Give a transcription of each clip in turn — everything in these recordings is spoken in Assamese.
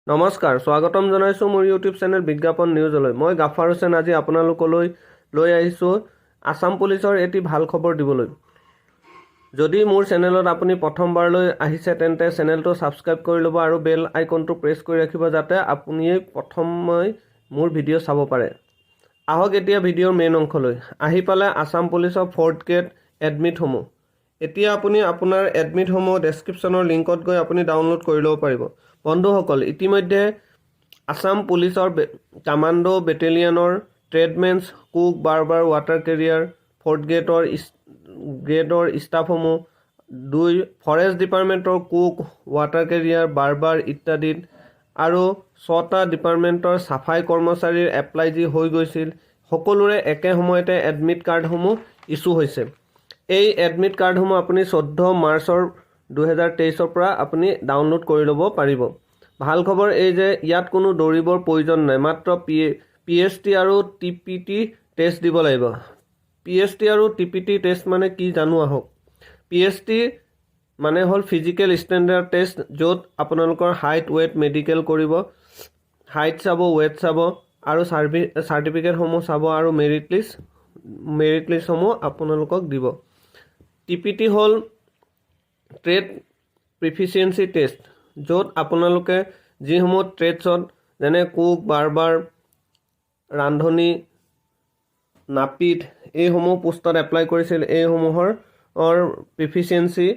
নমস্কাৰ, স্বাগতম জনাইছোঁ মোৰ ইউটিউব চেনেল বিজ্ঞাপন নিউজলৈ। মই গাফাৰ হুছেইন আজি আপোনালোকলৈ লৈ আহিছোঁ আসাম পুলিচৰ এটি ভাল খবৰ দিবলৈ। যদি মোৰ চেনেলত আপুনি প্ৰথমবাৰলৈ আহিছে তেন্তে চেনেলটো ছাবস্ক্ৰাইব কৰি ল'ব আৰু বেল আইকনটো প্ৰেছ কৰি ৰাখিব যাতে আপুনিয়ে প্ৰথমে মোৰ ভিডিঅ' চাব পাৰে। আহক এতিয়া ভিডিঅ'ৰ মেইন অংশলৈ। আহি পালে আসাম পুলিচৰ 4th গ্ৰেড এডমিটসমূহ। এতিয়া আপুনি আপোনাৰ এডমিটসমূহ ডেছক্ৰিপশ্যনৰ লিংকত গৈ আপুনি ডাউনলোড কৰি ল'ব পাৰিব। বন্ধুসকল, ইতিমধ্যে আসাম পুলিচৰ কামাণ্ডো বেটেলিয়নৰ tradesmen, cook, barber, water carrier 4th গ্ৰেডৰ ষ্টাফসমূহ, 2 ফৰেষ্ট ডিপাৰ্টমেণ্টৰ কুক, ৱাটাৰ কেৰিয়াৰ, বাৰ্বাৰ ইত্যাদিত আৰু 6টা ডিপাৰ্টমেণ্টৰ চাফাই কৰ্মচাৰীৰ এপ্লাই যি হৈ গৈছিল সকলোৰে একে সময়তে এডমিট কাৰ্ডসমূহ ইছ্যু হৈছে। এই এডমিট কাৰ্ডসমূহ আপুনি 14 মাৰ্চৰ 2023 পৰা আপুনি ডাউনলোড কৰি ল'ব পাৰিব। ভাল খবৰ এই যে ইয়াত কোনো দৌৰিবৰ প্ৰয়োজন নাই, মাত্ৰ PST আৰু TPT টেষ্ট দিব লাগিব। PST আৰু TPT টেষ্ট মানে কি জানো আহক। PST মানে হ'ল ফিজিকেল ষ্টেণ্ডাৰ্ড টেষ্ট, য'ত আপোনালোকৰ হাইট, ৱেইট মেডিকেল কৰিব, হাইট চাব, ৱেইট চাব আৰু চাৰ্টিফিকেটসমূহ চাব আৰু মেৰিট লিষ্টসমূহ আপোনালোকক দিব। TPT হ'ল ট্ৰেড প্ৰিফিচিয়েঞ্চি টেষ্ট, য'ত আপোনালোকে যিসমূহ ট্ৰেডছত যেনে কুক, বাৰ্বাৰ, ৰান্ধনি, নাপিত এইসমূহ পোষ্টত এপ্লাই কৰিছিল, এইসমূহৰ প্ৰিফিচিয়েঞ্চি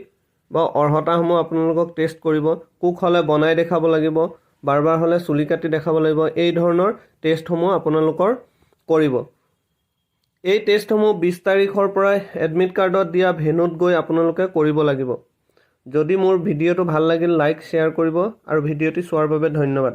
বা অৰ্হতাসমূহ আপোনালোকক টেষ্ট কৰিব। কুক হ'লে বনাই দেখাব লাগিব, বাৰ্বাৰ হ'লে চুলি কাটি দেখাব লাগিব। এই ধৰণৰ টেষ্টসমূহ আপোনালোকৰ কৰিব। এই টেষ্টসমূহ 20 তাৰিখৰ পৰা এডমিট কাৰ্ডত দিয়া ভেনুত গৈ আপোনালোকে কৰিব লাগিব। যদি মোৰ ভিডিঅ'টো ভাল লাগিল লাইক, শ্বেয়াৰ কৰিব আৰু ভিডিঅ'টি চোৱাৰ বাবে ধন্যবাদ।